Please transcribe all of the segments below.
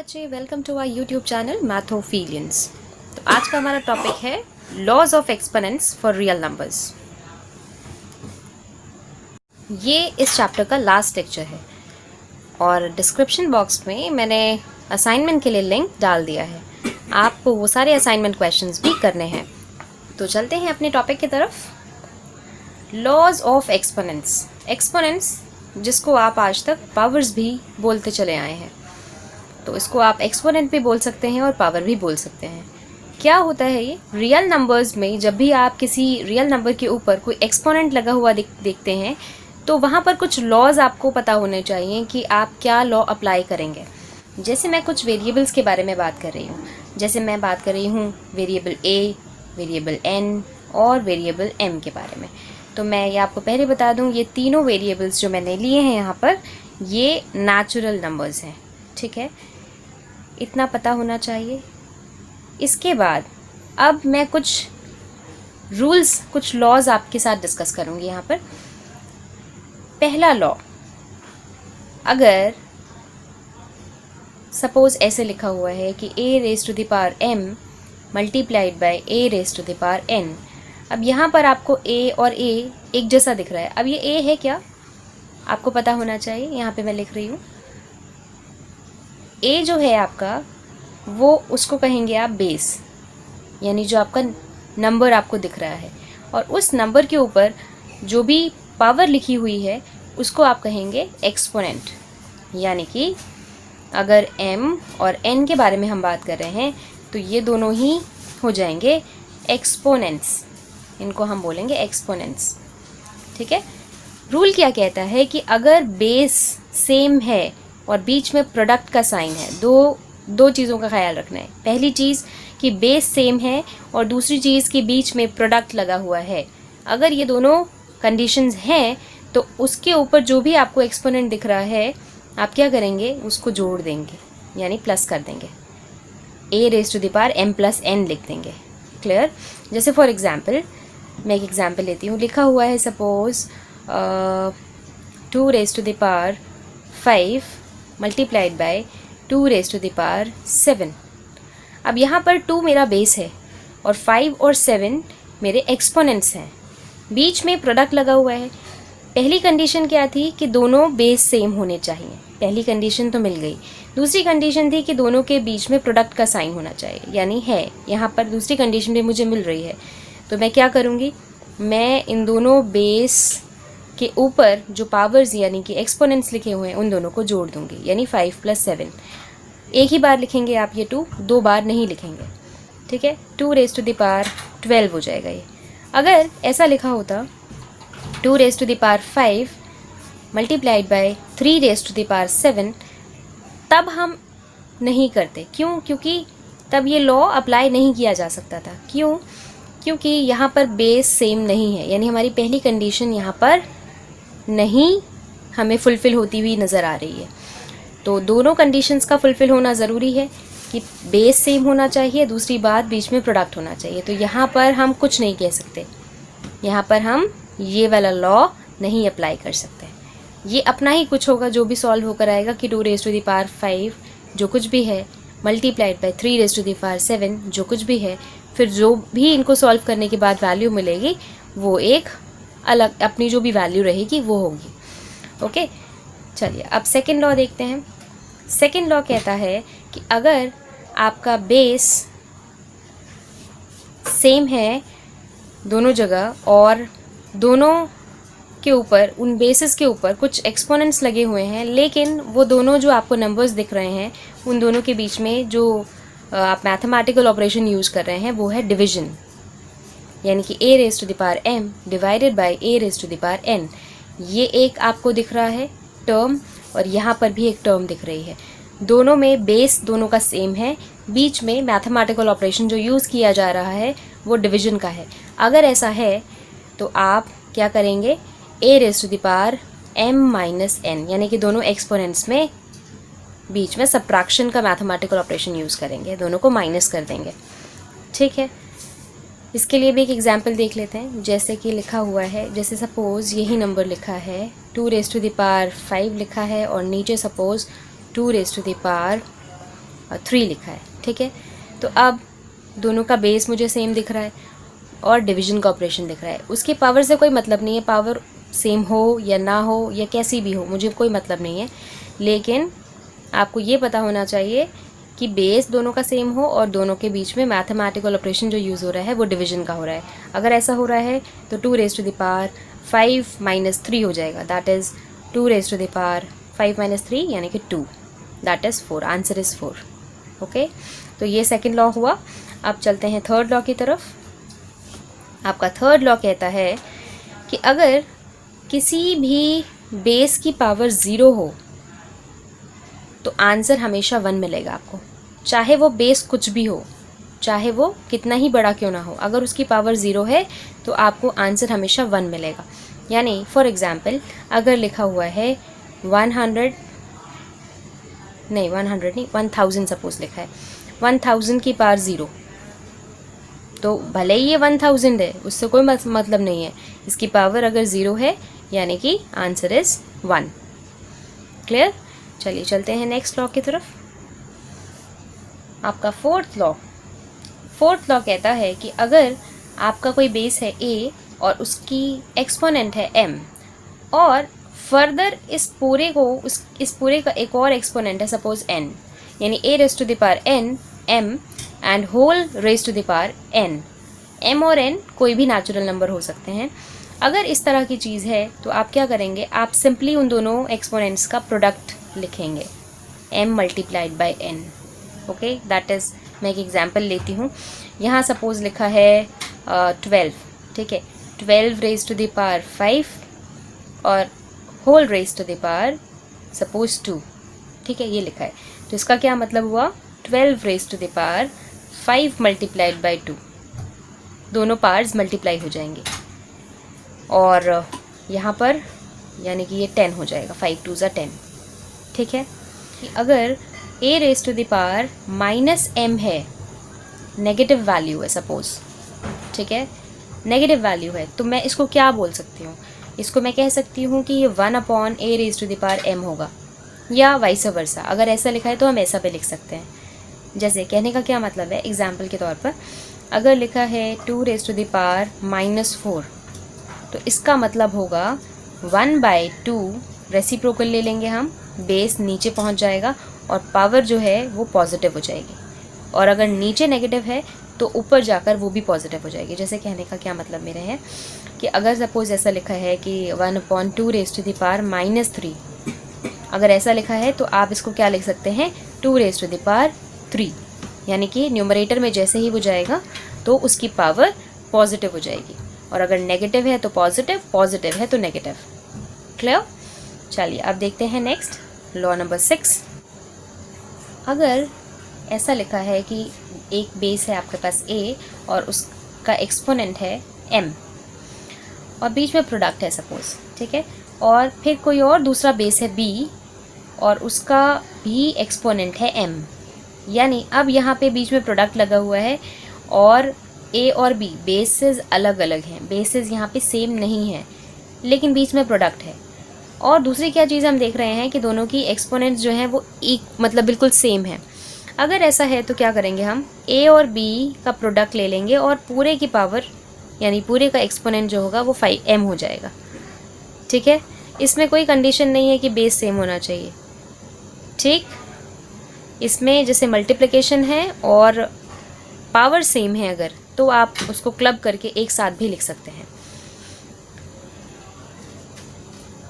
बच्चे, welcome to our YouTube channel Mathophilians. तो आज का हमारा टॉपिक है laws of exponents for real numbers. ये इस चैप्टर का लास्ट लेक्चर है और डिस्क्रिप्शन बॉक्स में मैंने असाइनमेंट के लिए लिंक डाल दिया है। आपको वो सारे असाइनमेंट क्वेश्चंस भी करने हैं। तो चलते हैं अपने टॉपिक की तरफ। Laws of exponents. एक्सपोनेंट्स जिसको आप आज तक पावर्स भी बोलते चले आए हैं, तो इसको आप एक्सपोनेंट भी बोल सकते हैं और पावर भी बोल सकते हैं। क्या होता है ये? रियल नंबर्स में जब भी आप किसी रियल नंबर के ऊपर कोई एक्सपोनेंट लगा हुआ देखते हैं, तो वहाँ पर कुछ लॉज आपको पता होने चाहिए कि आप क्या लॉ अप्लाई करेंगे। जैसे मैं कुछ वेरिएबल्स के बारे में बात कर रही हूँ, जैसे मैं बात कर रही हूँ वेरिएबल ए, वेरिएबल एन और वेरिएबल एम के बारे में। तो मैं ये आपको पहले बता दूँ, ये तीनों वेरिएबल्स जो मैंने लिए हैं यहाँ पर, ये नेचुरल नंबर्स हैं। ठीक है, इतना पता होना चाहिए। इसके बाद अब मैं कुछ रूल्स, कुछ लॉज आपके साथ डिस्कस करूँगी यहाँ पर। पहला लॉ, अगर सपोज ऐसे लिखा हुआ है कि a raise to the power m multiplied by a raise to the power n। अब यहाँ पर आपको a और a एक जैसा दिख रहा है। अब ये a है क्या, आपको पता होना चाहिए। यहाँ पे मैं लिख रही हूँ a जो है आपका, वो उसको कहेंगे आप बेस, यानी जो आपका नंबर आपको दिख रहा है, और उस नंबर के ऊपर जो भी पावर लिखी हुई है उसको आप कहेंगे एक्सपोनेंट। यानी कि अगर m और n के बारे में हम बात कर रहे हैं तो ये दोनों ही हो जाएंगे एक्सपोनेंट्स, इनको हम बोलेंगे एक्सपोनेंट्स। ठीक है। रूल क्या कहता है कि अगर बेस सेम है और बीच में प्रोडक्ट का साइन है, दो चीज़ों का ख्याल रखना है। पहली चीज़ कि बेस सेम है और दूसरी चीज़ कि बीच में प्रोडक्ट लगा हुआ है। अगर ये दोनों कंडीशंस हैं तो उसके ऊपर जो भी आपको एक्सपोनेंट दिख रहा है, आप क्या करेंगे, उसको जोड़ देंगे, यानी प्लस कर देंगे। a raise to the power m plus n लिख देंगे। क्लियर। जैसे फॉर एग्जाम्पल, मैं एक एग्जाम्पल लेती हूँ। लिखा हुआ है suppose 2 raise to the power 5 multiplied by 2 raise to the power 7। अब यहाँ पर 2 मेरा बेस है और 5 और 7 मेरे एक्सपोनेंट्स हैं। बीच में प्रोडक्ट लगा हुआ है। पहली कंडीशन क्या थी कि दोनों बेस सेम होने चाहिए, पहली कंडीशन तो मिल गई। दूसरी कंडीशन थी कि दोनों के बीच में प्रोडक्ट का साइन होना चाहिए, यानी है। यहाँ पर दूसरी कंडीशन भी मुझे मिल रही है। तो मैं क्या करूँगी, मैं इन दोनों बेस के ऊपर जो पावर्स यानी कि एक्सपोनेंट्स लिखे हुए हैं उन दोनों को जोड़ दूंगी, यानी 5 + 7। एक ही बार लिखेंगे आप ये 2, 2 बार नहीं लिखेंगे। ठीक है। 2 रेज़ टू द पावर 12 हो जाएगा ये। अगर ऐसा लिखा होता 2 raise to the power 5 multiplied by 3 raise to the power 7, तब हम नहीं करते। क्यों? क्योंकि तब ये लॉ अप्लाई नहीं किया जा सकता था। क्यों? क्योंकि यहाँ पर बेस सेम नहीं है, यानी हमारी पहली कंडीशन यहाँ पर नहीं हमें फुलफ़िल होती हुई नज़र आ रही है। तो दोनों कंडीशंस का फुलफ़िल होना ज़रूरी है कि बेस सेम होना चाहिए, दूसरी बात बीच में प्रोडक्ट होना चाहिए। तो यहाँ पर हम कुछ नहीं कह सकते, यहाँ पर हम ये वाला लॉ नहीं अप्लाई कर सकते। ये अपना ही कुछ होगा जो भी सॉल्व होकर आएगा कि 2 रेज़ टू द पावर 5 जो कुछ भी है multiplied by 3 raise to the power 7 जो कुछ भी है, फिर जो भी इनको सॉल्व करने के बाद वैल्यू मिलेगी वो एक अलग अपनी जो भी वैल्यू रहेगी वो होगी। ओके, चलिए अब सेकंड लॉ देखते हैं। सेकंड लॉ कहता है कि अगर आपका बेस सेम है दोनों जगह और दोनों के ऊपर, उन बेसिस के ऊपर कुछ एक्सपोनेंट्स लगे हुए हैं, लेकिन वो दोनों जो आपको नंबर्स दिख रहे हैं उन दोनों के बीच में जो आप मैथमेटिकल ऑपरेशन यूज़ कर रहे हैं वो है डिवीजन, यानी कि a raise to the power m divided by a raise to the power n। ये एक आपको दिख रहा है टर्म और यहाँ पर भी एक टर्म दिख रही है। दोनों में बेस दोनों का सेम है, बीच में मैथमेटिकल ऑपरेशन जो यूज़ किया जा रहा है वो डिवीजन का है। अगर ऐसा है तो आप क्या करेंगे, a raise to the power m minus n, यानी कि दोनों एक्सपोनेंट्स में बीच में सब्ट्रैक्शन का मैथमेटिकल ऑपरेशन यूज़ करेंगे, दोनों को माइनस कर देंगे। ठीक है। इसके लिए भी एक एग्जाम्पल देख लेते हैं। जैसे कि लिखा हुआ है, जैसे सपोज़ यही नंबर लिखा है 2 रेज़ टू द पावर 5 लिखा है और नीचे suppose 2 raise to the power 3 लिखा है, ठीक है। तो अब दोनों का बेस मुझे सेम दिख रहा है और डिवीजन का ऑपरेशन दिख रहा है। उसकी पावर से कोई मतलब नहीं है, पावर सेम हो या ना हो या कैसी भी हो, मुझे कोई मतलब नहीं है, लेकिन आपको ये पता होना चाहिए कि बेस दोनों का सेम हो और दोनों के बीच में मैथमेटिकल ऑपरेशन जो यूज़ हो रहा है वो डिवीजन का हो रहा है। अगर ऐसा हो रहा है तो 2 रेज़ टू द पावर 5 - 3 हो जाएगा, that is 2 raise to the power 5 - 3 यानी कि 2, that is 4, answer is 4। Okay, तो ये सेकेंड लॉ हुआ। अब चलते हैं थर्ड लॉ की तरफ। आपका थर्ड लॉ कहता है कि अगर किसी भी बेस की पावर 0 हो तो आंसर हमेशा 1 मिलेगा आपको, चाहे वो बेस कुछ भी हो, चाहे वो कितना ही बड़ा क्यों ना हो। अगर उसकी पावर 0 है तो आपको आंसर हमेशा 1 मिलेगा। यानी फॉर एग्ज़ाम्पल अगर लिखा हुआ है 1000 सपोज लिखा है 1000 की पावर 0, तो भले ही ये 1000 है, उससे कोई मतलब नहीं है। इसकी पावर अगर 0 है यानी कि आंसर इज़ 1। क्लियर? चलिए चलते हैं नेक्स्ट लॉ की तरफ। आपका फोर्थ लॉ कहता है कि अगर आपका कोई बेस है a और उसकी एक्सपोनेंट है m और फर्दर इस पूरे का एक और एक्सपोनेंट है सपोज n, यानी a raise to the power n m and whole raise to the power n। m और n कोई भी नेचुरल नंबर हो सकते हैं। अगर इस तरह की चीज़ है तो आप क्या करेंगे, आप सिंपली उन दोनों एक्सपोनेंट्स का प्रोडक्ट लिखेंगे m multiplied bye n। Okay, that is, मैं एक एग्जांपल लेती हूँ। यहाँ सपोज़ लिखा है 12, ठीक है, 12 रेज़ टू द पावर 5 और whole raise to the power suppose 2, ठीक है, ये लिखा है। तो इसका क्या मतलब हुआ, 12 raise to the power 5 multiplied by 2, दोनों पावर्स मल्टीप्लाई हो जाएंगे और यहाँ पर यानी कि ये 10 हो जाएगा, 5 2 ज़ा 10, ठीक है। अगर a raise to the power -m है, नेगेटिव वैल्यू है सपोज, ठीक है, नेगेटिव वैल्यू है, तो मैं इसको क्या बोल सकती हूँ, इसको मैं कह सकती हूँ कि ये 1/a raise to the power m होगा, या वाइस वर्सा। अगर ऐसा लिखा है तो हम ऐसा भी लिख सकते हैं। जैसे कहने का क्या मतलब है, एग्जाम्पल के तौर पर अगर लिखा है 2 रेज़ टू द पावर -4, तो इसका मतलब होगा 1/2 रेसिप्रोकल ले लेंगे हम, बेस नीचे पहुंच जाएगा और पावर जो है वो पॉजिटिव हो जाएगी, और अगर नीचे नेगेटिव है तो ऊपर जाकर वो भी पॉजिटिव हो जाएगी। जैसे कहने का क्या मतलब मेरे है कि अगर सपोज ऐसा लिखा है कि 1/2 रेज़ टू द पावर -3, अगर ऐसा लिखा है तो आप इसको क्या लिख सकते हैं, 2 रेज़ टू द पावर 3, यानी कि न्यूमरेटर में जैसे ही वो जाएगा तो उसकी पावर पॉजिटिव हो जाएगी, और अगर नेगेटिव है तो पॉजिटिव, पॉजिटिव है तो नेगेटिव। क्लियर? चलिए अब देखते हैं नेक्स्ट लॉ नंबर 6। अगर ऐसा लिखा है कि एक बेस है आपके पास a और उसका एक्सपोनेंट है m और बीच में प्रोडक्ट है सपोज, ठीक है, और फिर कोई और दूसरा बेस है b और उसका भी एक्सपोनेंट है m, यानी अब यहाँ पे बीच में प्रोडक्ट लगा हुआ है और a और b बेसेस अलग अलग हैं, बेसेस यहाँ पे सेम नहीं है लेकिन बीच में प्रोडक्ट है। और दूसरी क्या चीज़ हम देख रहे हैं कि दोनों की एक्सपोनेंट्स जो हैं वो मतलब बिल्कुल सेम है। अगर ऐसा है तो क्या करेंगे, हम a और b का प्रोडक्ट ले लेंगे और पूरे की पावर यानी पूरे का एक्सपोनेंट जो होगा वो 5m हो जाएगा, ठीक है। इसमें कोई कंडीशन नहीं है कि बेस सेम होना चाहिए, ठीक। इसमें जैसे मल्टीप्लिकेशन है और पावर सेम है अगर, तो आप उसको क्लब करके एक साथ भी लिख सकते हैं।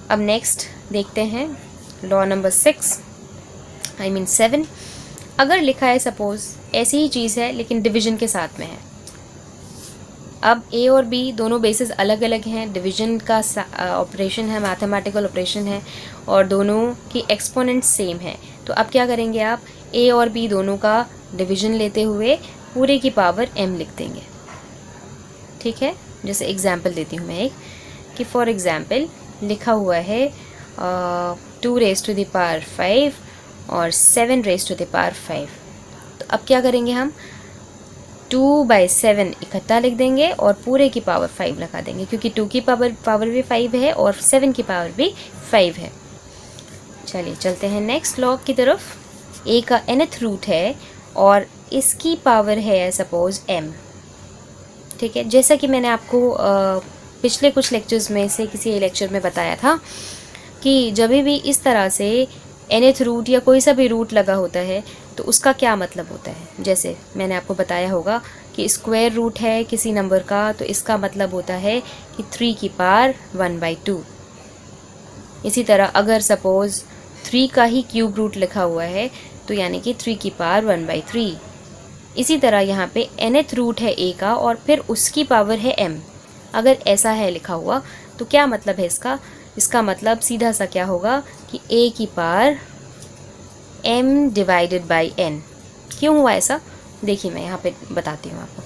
अब नेक्स्ट देखते हैं लॉ नंबर 7। अगर लिखा है सपोज ऐसी ही चीज़ है लेकिन डिवीजन के साथ में है। अब a और b दोनों बेसिस अलग अलग हैं, डिवीजन का ऑपरेशन है, मैथमेटिकल ऑपरेशन है, और दोनों की एक्सपोनेंट सेम है। तो अब क्या करेंगे, आप a और b दोनों का डिवीजन लेते हुए पूरे की पावर m लिख देंगे, ठीक है। जैसे एग्जांपल देती हूँ मैं एक, कि फॉर एग्जांपल लिखा हुआ है 2 रेज़ टू द पावर 5 और 7 रेज़ टू द पावर 5। तो अब क्या करेंगे, हम 2/7 इकट्ठा लिख देंगे और पूरे की पावर 5 लगा देंगे, क्योंकि 2 की पावर भी 5 है और 7 की पावर भी 5 है। चलिए चलते हैं नेक्स्ट लॉ की तरफ। a का nth रूट है और इसकी पावर है सपोज m, ठीक है। जैसा कि मैंने आपको पिछले कुछ लेक्चर्स में से किसी लेक्चर में बताया था कि जब भी इस तरह से nth रूट या कोई सा भी रूट लगा होता है तो उसका क्या मतलब होता है। जैसे मैंने आपको बताया होगा कि स्क्वायर रूट है किसी नंबर का तो इसका मतलब होता है कि 3 की पावर 1/2। इसी तरह अगर सपोज़ 3 का ही क्यूब रूट लिखा हुआ है तो यानी कि 3 की पावर 1/3। इसी तरह यहाँ पे nth रूट है a का और फिर उसकी पावर है m। अगर ऐसा है लिखा हुआ तो क्या मतलब है इसका मतलब सीधा सा क्या होगा कि a की power m divided by n। क्यों हुआ ऐसा, देखिए मैं यहाँ पे बताती हूँ आपको।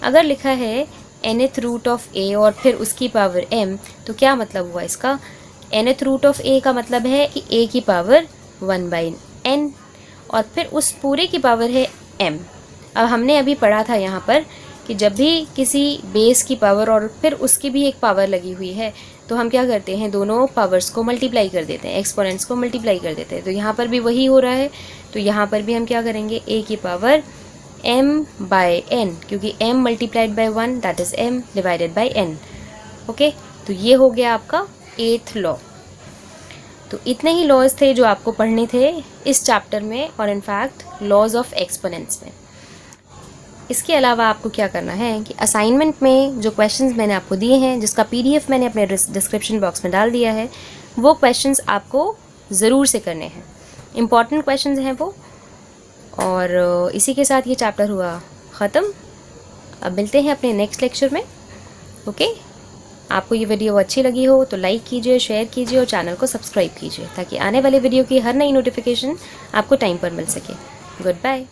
अगर लिखा है nth रूट ऑफ a और फिर उसकी पावर m तो क्या मतलब हुआ इसका, nth रूट ऑफ a का मतलब है कि a की पावर 1/n और फिर उस पूरे की पावर है m। अब हमने अभी पढ़ा था यहाँ पर कि जब भी किसी बेस की पावर और फिर उसकी भी एक पावर लगी हुई है तो हम क्या करते हैं, दोनों पावर्स को मल्टीप्लाई कर देते हैं, एक्सपोनेंट्स को मल्टीप्लाई कर देते हैं। तो यहाँ पर भी वही हो रहा है। तो यहाँ पर भी हम क्या करेंगे, a की पावर m/n, क्योंकि m multiplied by 1 that is m divided by n। Okay, तो ये हो गया आपका 8th लॉ। तो इतने ही लॉज थे जो आपको पढ़ने थे इस चैप्टर में और इनफैक्ट लॉज ऑफ एक्सपोनेंट्स में। इसके अलावा आपको क्या करना है कि असाइनमेंट में जो क्वेश्चंस मैंने आपको दिए हैं, जिसका PDF मैंने अपने डिस्क्रिप्शन बॉक्स में डाल दिया है, वो क्वेश्चंस आपको ज़रूर से करने हैं। इम्पॉर्टेंट क्वेश्चंस हैं वो। और इसी के साथ ये चैप्टर हुआ ख़त्म। अब मिलते हैं अपने नेक्स्ट लेक्चर में। ओके, आपको ये वीडियो अच्छी लगी हो तो लाइक कीजिए, शेयर कीजिए और चैनल को सब्सक्राइब कीजिए ताकि आने वाले वीडियो की हर नई नोटिफिकेशन आपको टाइम पर मिल सके। Good bye.